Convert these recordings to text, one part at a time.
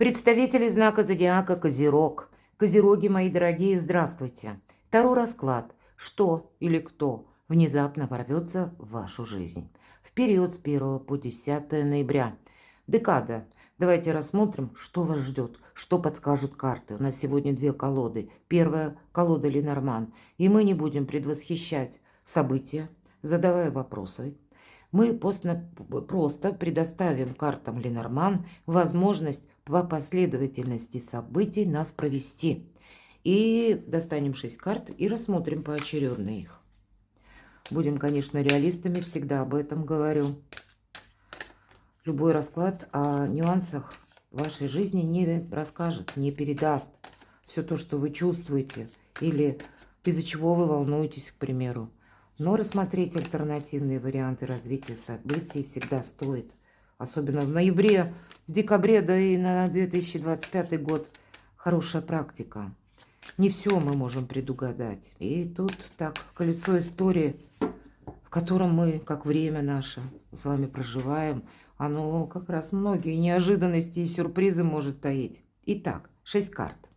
Представители знака зодиака Козерог. Козероги, мои дорогие, здравствуйте. Таро расклад. Что или кто внезапно ворвется в вашу жизнь? В период с 1 по 10 ноября. Декада. Давайте рассмотрим, что вас ждет, что подскажут карты. У нас сегодня две колоды. Первая колода Ленорман. И мы не будем предвосхищать события, задавая вопросы. Мы просто предоставим картам Ленорман возможность по последовательности событий нас провести. И достанем 6 карт и рассмотрим поочередно их. Будем, конечно, реалистами, всегда об этом говорю. Любой расклад о нюансах вашей жизни не расскажет, не передаст все то, что вы чувствуете или из-за чего вы волнуетесь, к примеру. Но рассмотреть альтернативные варианты развития событий всегда стоит. Особенно в ноябре, в декабре, да и на 2025 год хорошая практика. Не все мы можем предугадать. И тут так колесо истории, в котором мы, как время наше, с вами проживаем, оно как раз многие неожиданности и сюрпризы может таить. Итак, 6 карт.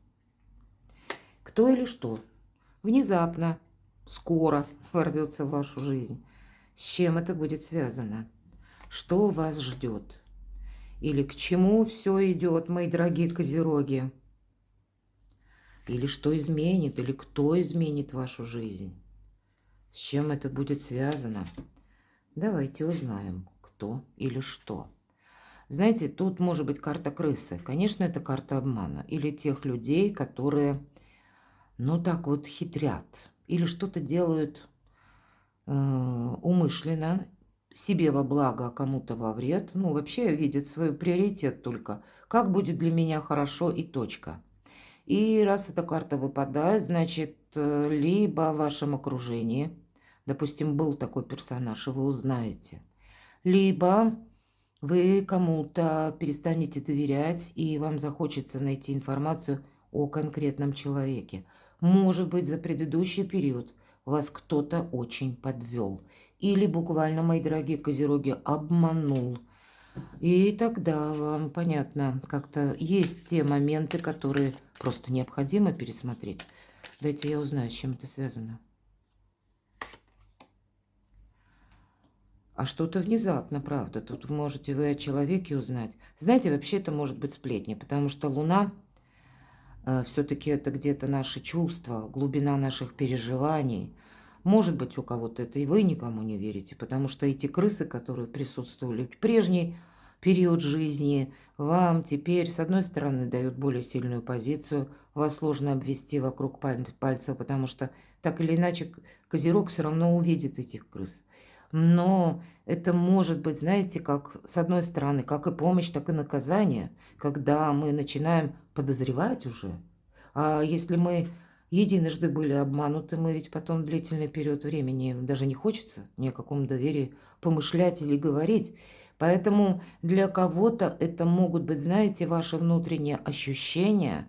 Кто или что внезапно, скоро ворвется в вашу жизнь? С чем это будет связано? Что вас ждет? Или к чему все идет, мои дорогие козероги? Или что изменит, или кто изменит вашу жизнь? С чем это будет связано? Давайте узнаем, кто или что. Знаете, тут может быть карта крысы. Конечно, это карта обмана. Или тех людей, которые, ну так вот, хитрят. Или что-то делают умышленно, себе во благо, а кому-то во вред. Ну, вообще видит свой приоритет только. Как будет для меня хорошо и точка. И раз эта карта выпадает, значит, либо в вашем окружении, допустим, был такой персонаж, и вы узнаете, либо вы кому-то перестанете доверять, и вам захочется найти информацию о конкретном человеке. Может быть, за предыдущий период вас кто-то очень подвел. Или буквально, мои дорогие козероги, обманул. И тогда вам, понятно, как-то есть те моменты, которые просто необходимо пересмотреть. Дайте я узнаю, с чем это связано. А что-то внезапно, правда. Тут можете вы о человеке узнать. Знаете, вообще это может быть сплетня, потому что Луна все-таки это где-то наши чувства, глубина наших переживаний. Может быть, у кого-то это и вы никому не верите, потому что эти крысы, которые присутствовали в прежний период жизни, вам теперь, с одной стороны, дают более сильную позицию, вас сложно обвести вокруг пальца, потому что так или иначе Козерог все равно увидит этих крыс. Но это может быть, знаете, как с одной стороны, как и помощь, так и наказание, когда мы начинаем подозревать уже. А если мы единожды были обмануты, мы ведь потом длительный период времени даже не хочется ни о каком доверии помышлять или говорить. Поэтому для кого-то это могут быть, знаете, ваши внутренние ощущения,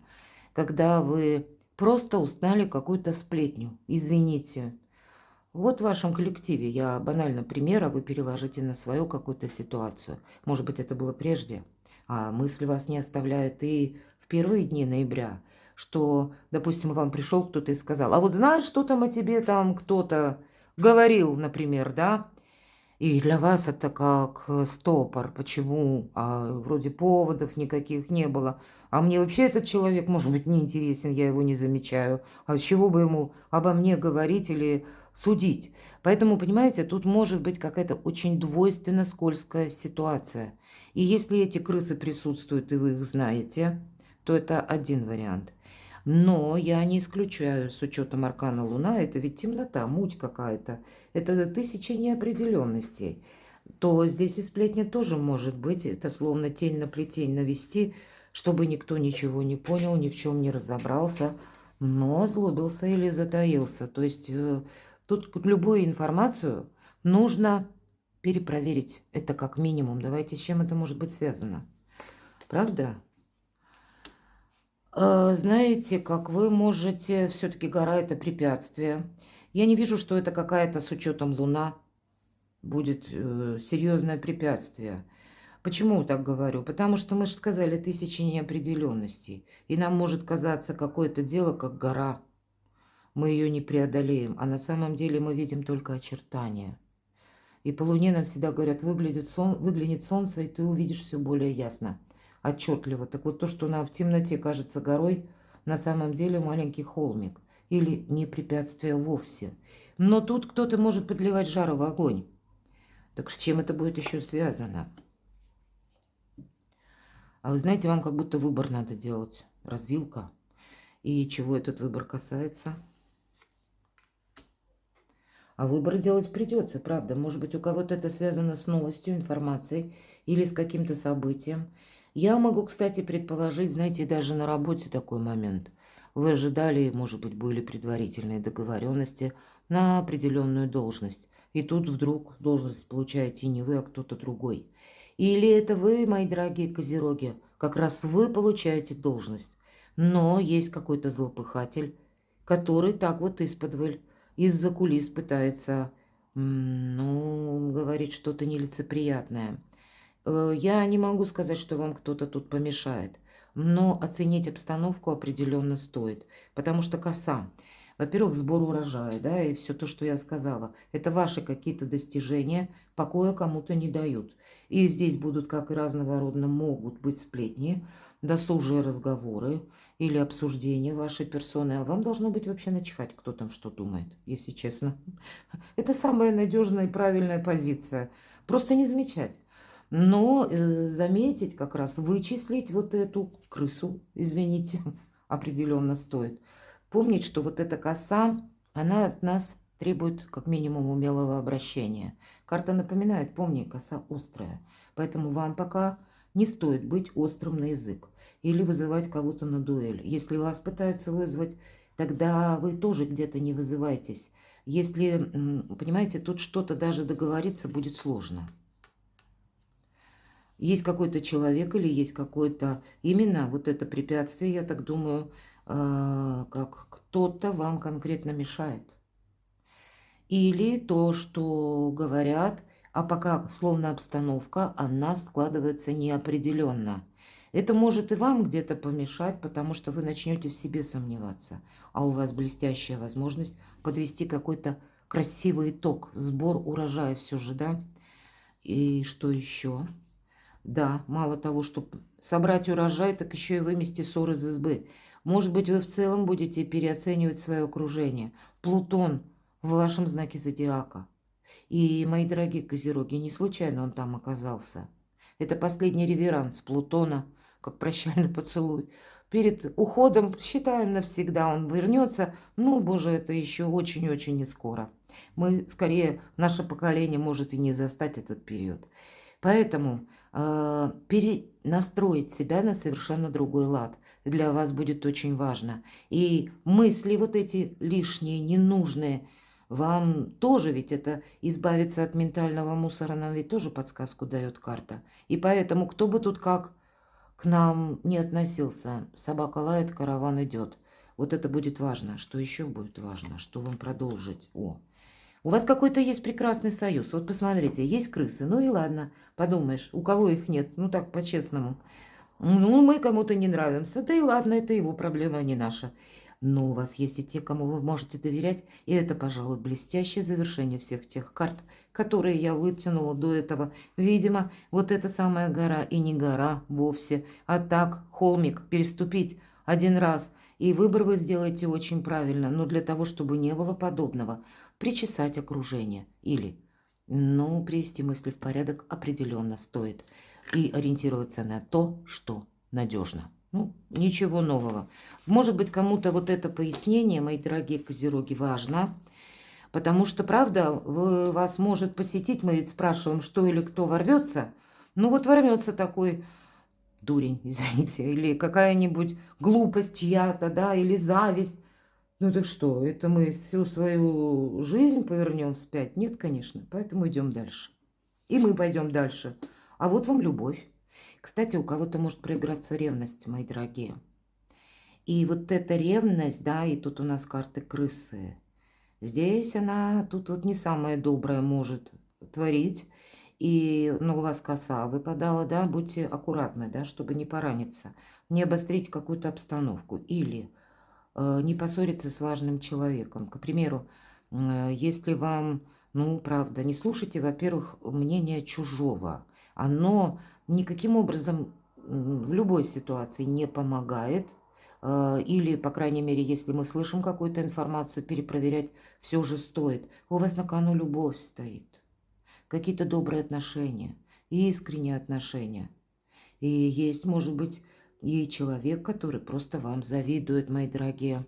когда вы просто узнали какую-то сплетню. Извините. Вот в вашем коллективе, я банально пример, а вы переложите на свою какую-то ситуацию. Может быть, это было прежде, а мысль вас не оставляет и в первые дни ноября, что, допустим, вам пришел кто-то и сказал, а вот знаешь, что там о тебе там кто-то говорил, например, да? И для вас это как стопор. Почему? А вроде поводов никаких не было. А мне вообще этот человек, может быть, не интересен, я его не замечаю. А с чего бы ему обо мне говорить или судить? Поэтому, понимаете, тут может быть какая-то очень двойственно скользкая ситуация. И если эти крысы присутствуют, и вы их знаете, то это один вариант. Но я не исключаю, с учетом аркана Луна, это ведь темнота, муть какая-то, это тысяча неопределенностей, то здесь и сплетня тоже может быть, это словно тень на плетень навести, чтобы никто ничего не понял, ни в чем не разобрался, но озлобился или затаился. То есть тут любую информацию нужно перепроверить, это как минимум. Давайте, с чем это может быть связано. Правда? Знаете, как вы можете, все-таки гора это препятствие. Я не вижу, что это какая-то с учетом Луна будет серьезное препятствие. Почему так говорю? Потому что мы же сказали тысячи неопределенностей. И нам может казаться какое-то дело, как гора. Мы ее не преодолеем. А на самом деле мы видим только очертания. И по Луне нам всегда говорят, выглянет солнце, и ты увидишь все более ясно, отчетливо. Так вот то, что нам в темноте кажется горой, на самом деле маленький холмик. Или не препятствие вовсе. Но тут кто-то может подливать жару в огонь. Так с чем это будет еще связано? А вы знаете, вам как будто выбор надо делать. Развилка. И чего этот выбор касается? А выбор делать придется, правда. Может быть, у кого-то это связано с новостью, информацией или с каким-то событием. Я могу, кстати, предположить, знаете, даже на работе такой момент. Вы ожидали, может быть, были предварительные договоренности на определенную должность. И тут вдруг должность получаете не вы, а кто-то другой. Или это вы, мои дорогие козероги, как раз вы получаете должность. Но есть какой-то злопыхатель, который так вот исподволь из-за кулис пытается, ну, говорить что-то нелицеприятное. Я не могу сказать, что вам кто-то тут помешает, но оценить обстановку определенно стоит, потому что коса, во-первых, сбор урожая, да, и все то, что я сказала, это ваши какие-то достижения, покоя кому-то не дают. И здесь будут, как и разного рода, могут быть сплетни, досужие разговоры или обсуждения вашей персоны, а вам должно быть вообще начихать, кто там что думает, если честно. Это самая надежная и правильная позиция. Просто не замечать. Но заметить, как раз вычислить вот эту крысу, извините, определенно стоит. Помнить, что вот эта коса, она от нас требует как минимум умелого обращения. Карта напоминает, помни, коса острая. Поэтому вам пока не стоит быть острым на язык или вызывать кого-то на дуэль. Если вас пытаются вызвать, тогда вы тоже где-то не вызывайтесь. Если, понимаете, тут что-то даже договориться будет сложно. Есть какой-то человек или есть какое-то именно вот это препятствие, я так думаю, как кто-то вам конкретно мешает. Или то, что говорят, а пока словно обстановка, она складывается неопределенно. Это может и вам где-то помешать, потому что вы начнете в себе сомневаться, а у вас блестящая возможность подвести какой-то красивый итог, сбор урожая все же, да? И что еще? Да, мало того, что собрать урожай, так еще и вымести ссор из избы. Может быть, вы в целом будете переоценивать свое окружение. Плутон в вашем знаке зодиака. И, мои дорогие козероги, не случайно он там оказался. Это последний реверанс Плутона, как прощальный поцелуй. Перед уходом, считаем навсегда, он вернется. Ну, боже, это еще очень-очень не скоро. Мы, скорее, наше поколение может и не застать этот период. Поэтому перенастроить себя на совершенно другой лад для вас будет очень важно. И мысли вот эти лишние, ненужные, вам тоже ведь это избавиться от ментального мусора нам ведь тоже подсказку дает карта. И поэтому кто бы тут как к нам не относился, собака лает, караван идет. Вот это будет важно. Что еще будет важно? Что вам продолжить? У вас какой-то есть прекрасный союз. Вот посмотрите, есть крысы. Ну и ладно, подумаешь, у кого их нет? Ну так, по-честному. Ну, мы кому-то не нравимся. Да и ладно, это его проблема, а не наша. Но у вас есть и те, кому вы можете доверять. И это, пожалуй, блестящее завершение всех тех карт, которые я вытянула до этого. Видимо, вот эта самая гора и не гора вовсе, а так, холмик, переступить один раз. И выбор вы сделаете очень правильно. Но для того, чтобы не было подобного, причесать окружение или, ну, привести мысли в порядок определенно стоит и ориентироваться на то, что надежно. Ну, ничего нового. Может быть, кому-то вот это пояснение, мои дорогие козероги, важно, потому что, правда, вас может посетить, мы ведь спрашиваем, что или кто ворвется, ну вот ворвется такой дурень, извините, или какая-нибудь глупость чья-то, да, или зависть. Ну так что, это мы всю свою жизнь повернем вспять? Нет, конечно. Поэтому идем дальше. И мы пойдем дальше. А вот вам любовь. Кстати, у кого-то может проиграться ревность, мои дорогие. И вот эта ревность, да, и тут у нас карты крысы. Здесь она тут вот не самое доброе может творить. и, ну, у вас коса выпадала, да, будьте аккуратны, да, чтобы не пораниться, не обострить какую-то обстановку или не поссориться с важным человеком. К примеру, если вам, ну, правда, не слушайте, во-первых, мнение чужого. Оно никаким образом в любой ситуации не помогает. Или, по крайней мере, если мы слышим какую-то информацию, перепроверять все же стоит. У вас на кону любовь стоит, какие-то добрые отношения, искренние отношения. И есть, может быть, и человек, который просто вам завидует, мои дорогие.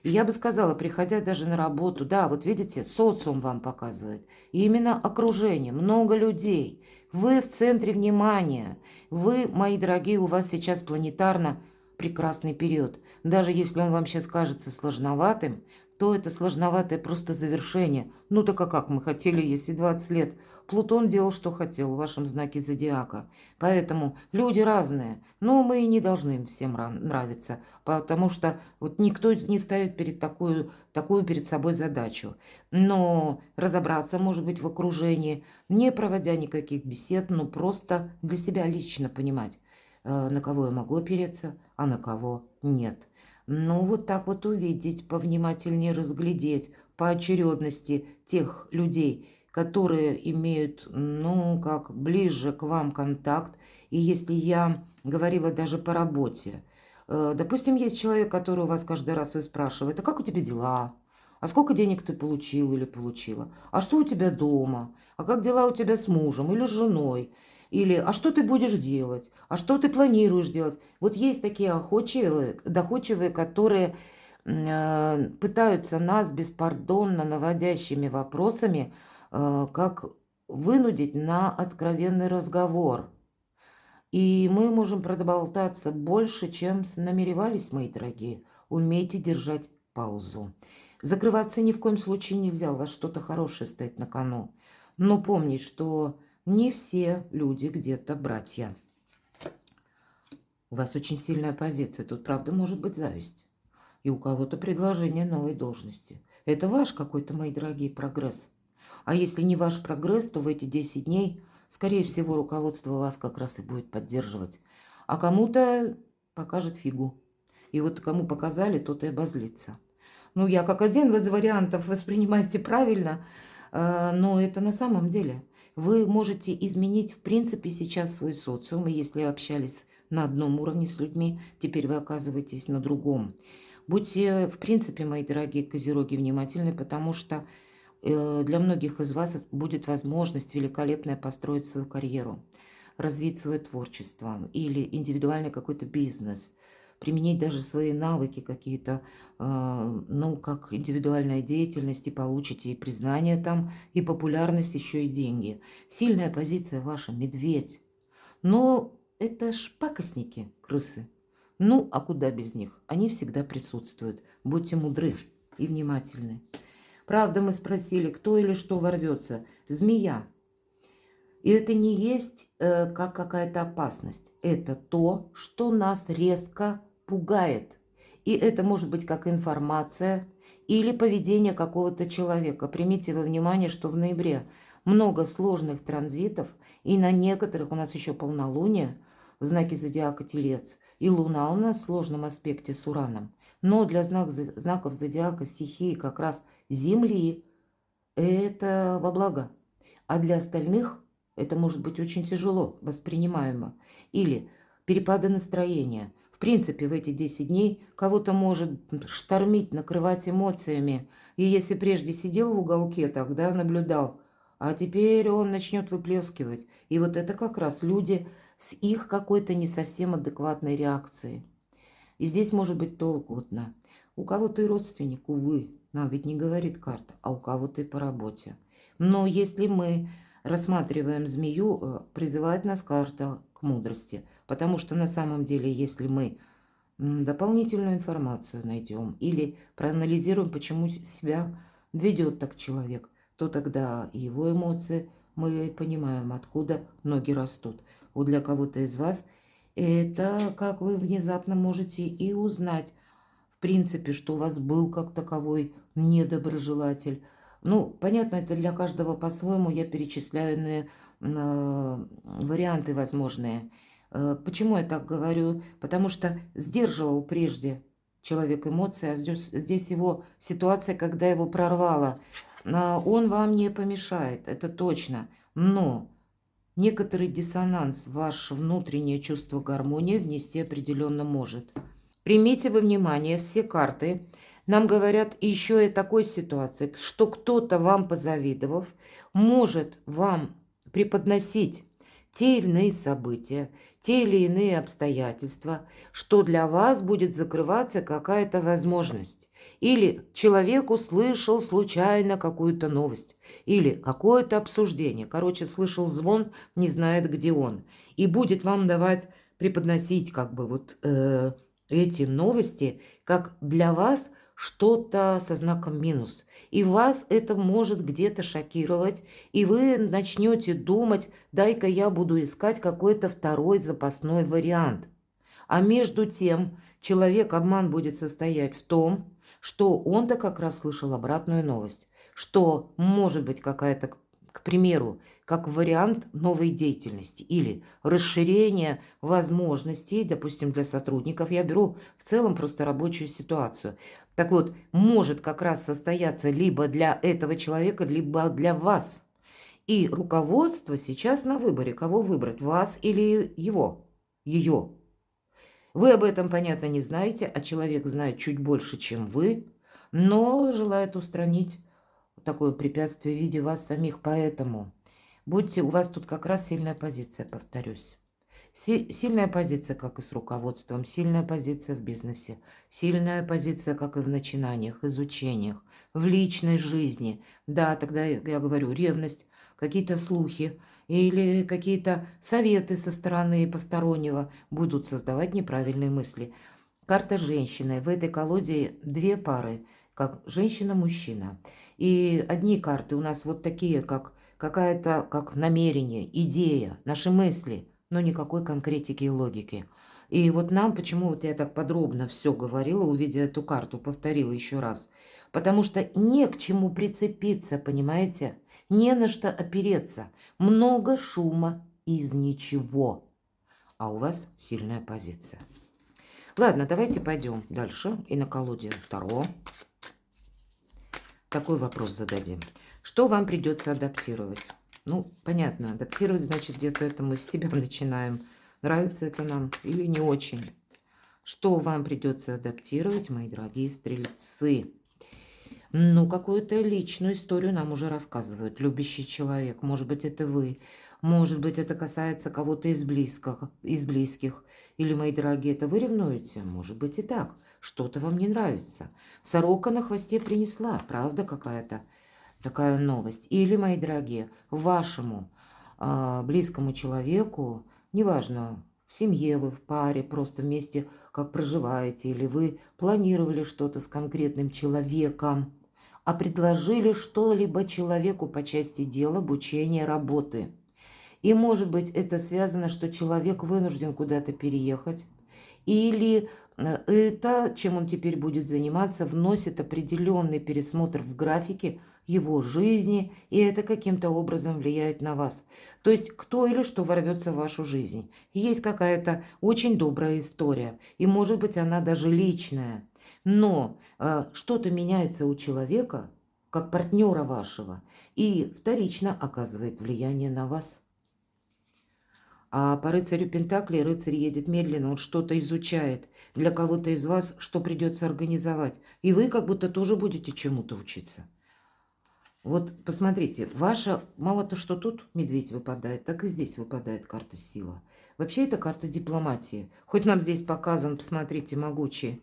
И я бы сказала, приходя даже на работу, да, вот видите, социум вам показывает. И именно окружение, много людей. Вы в центре внимания. Вы, мои дорогие, у вас сейчас планетарно прекрасный период. Даже если он вам сейчас кажется сложноватым, то это сложноватое просто завершение. Ну так а как мы хотели, если 20 лет Плутон делал, что хотел в вашем знаке зодиака. Поэтому люди разные, но мы и не должны им всем нравиться, потому что вот никто не ставит такую перед собой задачу. Но разобраться, может быть, в окружении, не проводя никаких бесед, но просто для себя лично понимать, на кого я могу опереться, а на кого нет. Ну, вот так вот увидеть, повнимательнее разглядеть по очередности тех людей, которые имеют, ну, как ближе к вам контакт. И если я говорила даже по работе, допустим, есть человек, который у вас каждый раз вы спрашивает, а как у тебя дела? А сколько денег ты получил или получила? А что у тебя дома? А как дела у тебя с мужем или с женой? Или а что ты будешь делать? А что ты планируешь делать? Вот есть такие охотчивые, доходчивые, которые пытаются нас беспардонно наводящими вопросами как вынудить на откровенный разговор. И мы можем проболтаться больше, чем намеревались, мои дорогие. Умейте держать паузу. Закрываться ни в коем случае нельзя, у вас что-то хорошее стоит на кону. Но помнить, что не все люди где-то братья. У вас очень сильная позиция, тут правда может быть зависть. И у кого-то предложение новой должности. Это ваш какой-то, мои дорогие, прогресс. А если не ваш прогресс, то в эти 10 дней, скорее всего, руководство вас как раз и будет поддерживать. А кому-то покажет фигу. И вот кому показали, тот и обозлится. Ну, я как один из вариантов воспринимайте правильно, но это на самом деле. Вы можете изменить, в принципе, сейчас свой социум. И если общались на одном уровне с людьми, теперь вы оказываетесь на другом. Будьте, в принципе, мои дорогие козероги, внимательны, потому что для многих из вас будет возможность великолепная построить свою карьеру, развить свое творчество или индивидуальный какой-то бизнес, применить даже свои навыки какие-то, ну, как индивидуальная деятельность, и получите и признание там, и популярность, еще и деньги. Сильная позиция ваша, медведь. Но это ж пакостники, крысы. Ну, а куда без них? Они всегда присутствуют. Будьте мудры и внимательны. Правда, мы спросили, кто или что ворвется. Змея. И это не есть как какая-то опасность. Это то, что нас резко пугает. И это может быть как информация или поведение какого-то человека. Примите во внимание, что в ноябре много сложных транзитов, и на некоторых у нас еще полнолуние в знаке зодиака Телец. И Луна у нас в сложном аспекте с Ураном. Но для знаков зодиака стихии как раз Земли это во благо. А для остальных это может быть очень тяжело воспринимаемо. Или перепады настроения. В принципе, в эти 10 дней кого-то может штормить, накрывать эмоциями. И если прежде сидел в уголке, тогда наблюдал, а теперь он начнет выплескивать. И вот это как раз люди с их какой-то не совсем адекватной реакцией. И здесь может быть то угодно. У кого-то и родственник, увы, нам ведь не говорит карта, а у кого-то и по работе. Но если мы рассматриваем змею, призывает нас карта к мудрости. Потому что на самом деле, если мы дополнительную информацию найдем или проанализируем, почему себя ведет так человек, то тогда его эмоции мы понимаем, откуда ноги растут. Вот для кого-то из вас это как вы внезапно можете и узнать, в принципе, что у вас был как таковой недоброжелатель. Ну, понятно, это для каждого по-своему. Я перечисляю варианты возможные. Почему я так говорю? Потому что сдерживал прежде человек эмоции, а здесь его ситуация, когда его прорвало. Он вам не помешает, это точно. Но некоторый диссонанс в ваше внутреннее чувство гармонии внести определенно может. Примите во внимание, все карты нам говорят еще и такой ситуации, что кто-то вам, позавидовав, может вам преподносить те или иные события, те или иные обстоятельства, что для вас будет закрываться какая-то возможность. Или человек услышал случайно какую-то новость, или какое-то обсуждение. Короче, слышал звон, не знает, где он. И будет вам давать, преподносить как бы вот эти новости, как для вас что-то со знаком минус. И вас это может где-то шокировать, и вы начнете думать, дай-ка я буду искать какой-то второй запасной вариант. А между тем человек-обман будет состоять в том, что он-то как раз слышал обратную новость, что может быть какая-то, к примеру, как вариант новой деятельности или расширение возможностей, допустим, для сотрудников. Я беру в целом просто рабочую ситуацию. Так вот, может как раз состояться либо для этого человека, либо для вас. И руководство сейчас на выборе, кого выбрать, вас или его, ее. Вы об этом, понятно, не знаете, а человек знает чуть больше, чем вы, но желает устранить такое препятствие в виде вас самих. Поэтому будьте, у вас тут как раз сильная позиция, повторюсь. Сильная позиция, как и с руководством, сильная позиция в бизнесе, сильная позиция, как и в начинаниях, изучениях, в личной жизни. Да, тогда я говорю, ревность, какие-то слухи или какие-то советы со стороны постороннего будут создавать неправильные мысли. Карта женщины. В этой колоде две пары, как женщина-мужчина. И одни карты у нас вот такие, как какая-то, как намерение, идея, наши мысли, но никакой конкретики и логики. И вот нам, почему вот я так подробно все говорила, увидя эту карту, повторила еще раз. Потому что не к чему прицепиться, понимаете? Не на что опереться. Много шума из ничего. А у вас сильная позиция. Ладно, давайте пойдем дальше. И на колоде Таро такой вопрос зададим. Что вам придется адаптировать? Ну, понятно, адаптировать, значит, где-то это мы с себя начинаем. Нравится это нам или не очень? Что вам придется адаптировать, мои дорогие стрельцы? Ну, какую-то личную историю нам уже рассказывают. Любящий человек, может быть, это вы. Может быть, это касается кого-то из близких. Или, мои дорогие, это вы ревнуете? Может быть и так. Что-то вам не нравится. Сорока на хвосте принесла, правда какая-то такая новость. Или, мои дорогие, вашему близкому человеку, неважно, в семье вы, в паре, просто вместе как проживаете, или вы планировали что-то с конкретным человеком, а предложили что-либо человеку по части дела, обучения, работы. И, может быть, это связано, что человек вынужден куда-то переехать, или это, чем он теперь будет заниматься, вносит определенный пересмотр в графике его жизни, и это каким-то образом влияет на вас. То есть кто или что ворвется в вашу жизнь. Есть какая-то очень добрая история, и, может быть, она даже личная. Но что-то меняется у человека, как партнера вашего, и вторично оказывает влияние на вас. А по рыцарю Пентаклей рыцарь едет медленно, он что-то изучает для кого-то из вас, что придется организовать. И вы как будто тоже будете чему-то учиться. Вот посмотрите, ваша, мало то, что тут медведь выпадает, так и здесь выпадает карта сила. Вообще это карта дипломатии. Хоть нам здесь показан, посмотрите, могучий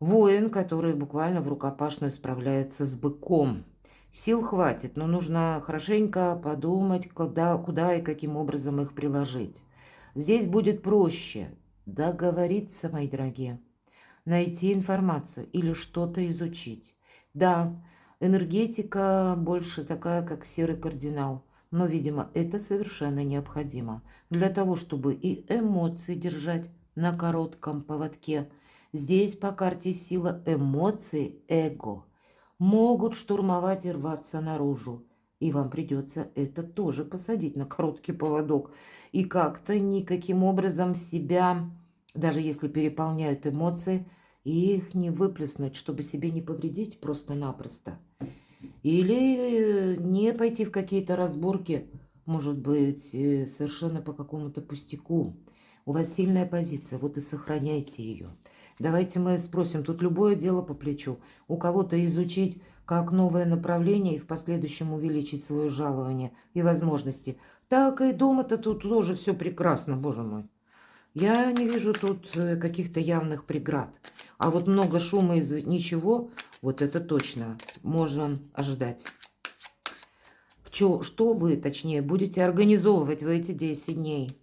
воин, который буквально в рукопашную справляется с быком. Сил хватит, но нужно хорошенько подумать, куда и каким образом их приложить. Здесь будет проще договориться, мои дорогие, найти информацию или что-то изучить. Да, энергетика больше такая, как серый кардинал, но, видимо, это совершенно необходимо для того, чтобы и эмоции держать на коротком поводке. Здесь по карте сила эмоций, эго могут штурмовать и рваться наружу. И вам придется это тоже посадить на короткий поводок. И как-то никаким образом себя, даже если переполняют эмоции, их не выплеснуть, чтобы себе не повредить просто-напросто. Или не пойти в какие-то разборки, может быть, совершенно по какому-то пустяку. У вас сильная позиция, вот и сохраняйте ее. Давайте мы спросим, тут любое дело по плечу. У кого-то изучить как новое направление и в последующем увеличить свое жалование и возможности. Так и дома-то тут тоже все прекрасно, боже мой. Я не вижу тут каких-то явных преград. А вот много шума из ничего, вот это точно можно ожидать. Что вы, точнее, будете организовывать в эти 10 дней?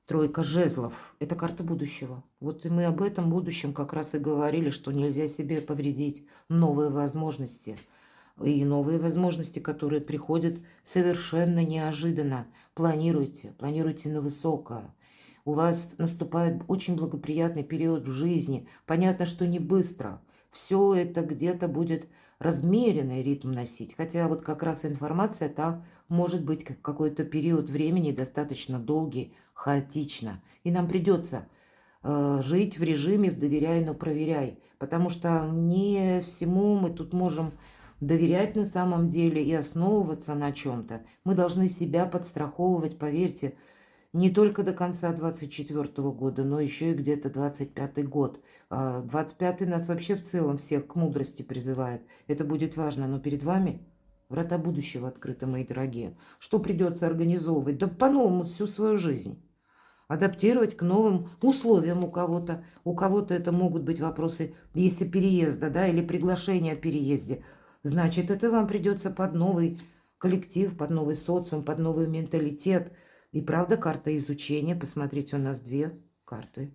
Тройка жезлов. Это карта будущего. Вот и мы об этом будущем как раз и говорили, что нельзя себе повредить новые возможности. И новые возможности, которые приходят совершенно неожиданно. Планируйте на высокое. У вас наступает очень благоприятный период в жизни. Понятно, что не быстро. Все это где-то будет размеренный ритм носить. Хотя вот как раз информация та может быть какой-то период времени достаточно долгий, хаотично. И нам придется жить в режиме «доверяй, но проверяй». Потому что не всему мы тут можем доверять на самом деле и основываться на чем-то. Мы должны себя подстраховывать, поверьте, не только до конца 2024 года, но еще и где-то 2025 год. 2025 нас вообще в целом всех к мудрости призывает. Это будет важно, но перед вами врата будущего открыты, мои дорогие. Что придется организовывать? Да по-новому всю свою жизнь. Адаптировать к новым условиям у кого-то. У кого-то это могут быть вопросы, если переезда, да, или приглашение о переезде. Значит, это вам придется под новый коллектив, под новый социум, под новый менталитет. И правда, карта изучения. Посмотрите, у нас 2 карты.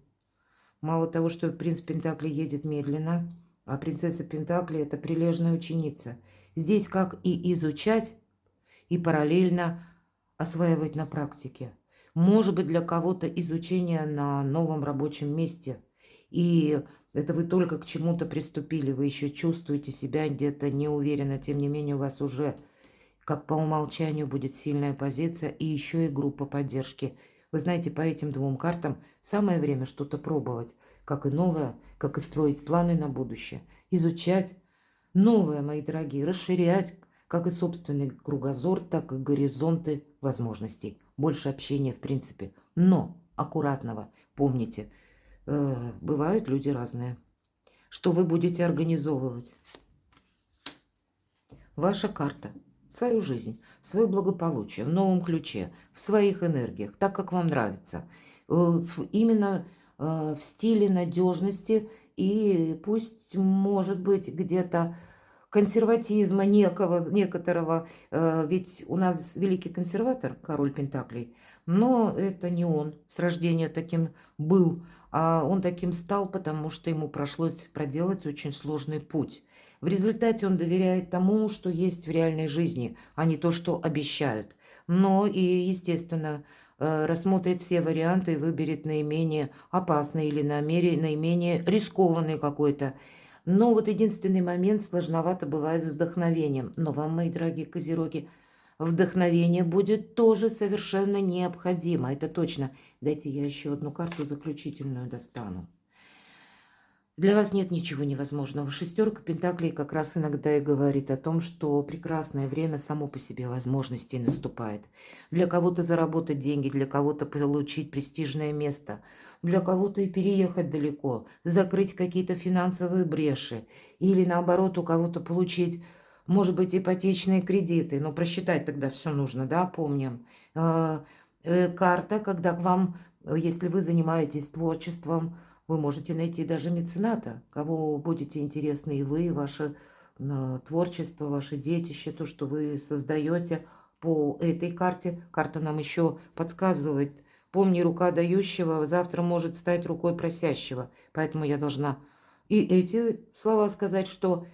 Мало того, что принц Пентакли едет медленно, а принцесса Пентакли – это прилежная ученица. Здесь как и изучать, и параллельно осваивать на практике. Может быть, для кого-то изучение на новом рабочем месте. И это вы только к чему-то приступили, вы еще чувствуете себя где-то неуверенно, тем не менее у вас уже, как по умолчанию, будет сильная позиция и еще и группа поддержки. Вы знаете, по этим 2 картам самое время что-то пробовать, как и новое, как и строить планы на будущее, изучать новое, мои дорогие, расширять как и собственный кругозор, так и горизонты возможностей. Больше общения в принципе. Но аккуратного. Помните, бывают люди разные. Что вы будете организовывать? Ваша карта. Свою жизнь, свое благополучие в новом ключе, в своих энергиях, так, как вам нравится. Именно в стиле надежности и пусть, может быть, где-то консерватизма некоторого, ведь у нас великий консерватор, король Пентаклей, но это не он с рождения таким был, а он таким стал, потому что ему пришлось проделать очень сложный путь. В результате он доверяет тому, что есть в реальной жизни, а не то, что обещают. Но и, естественно, рассмотрит все варианты и выберет наименее опасный или наименее рискованный какой-то. Но вот единственный момент сложновато бывает с вдохновением. Но вам, мои дорогие козероги, вдохновение будет тоже совершенно необходимо. Это точно. Дайте я еще одну карту заключительную достану. Для вас нет ничего невозможного. 6 Пентаклей как раз иногда и говорит о том, что прекрасное время само по себе возможностей наступает. Для кого-то заработать деньги, для кого-то получить престижное место, для кого-то и переехать далеко, закрыть какие-то финансовые бреши или наоборот у кого-то получить, может быть, ипотечные кредиты. Но просчитать тогда все нужно, да, помним. Карта, когда к вам, если вы занимаетесь творчеством, вы можете найти даже мецената, кого будете интересны и вы, и ваше творчество, ваше детище, то, что вы создаете по этой карте. Карта нам еще подсказывает. Помни, рука дающего завтра может стать рукой просящего. Поэтому я должна и эти слова сказать, что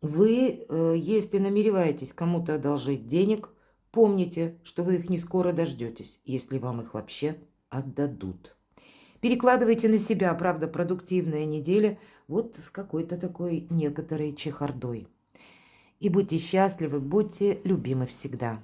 вы, если намереваетесь кому-то одолжить денег, помните, что вы их не скоро дождетесь, если вам их вообще отдадут. Перекладывайте на себя, правда, продуктивная неделя вот с какой-то такой некоторой чехардой. И будьте счастливы, будьте любимы всегда.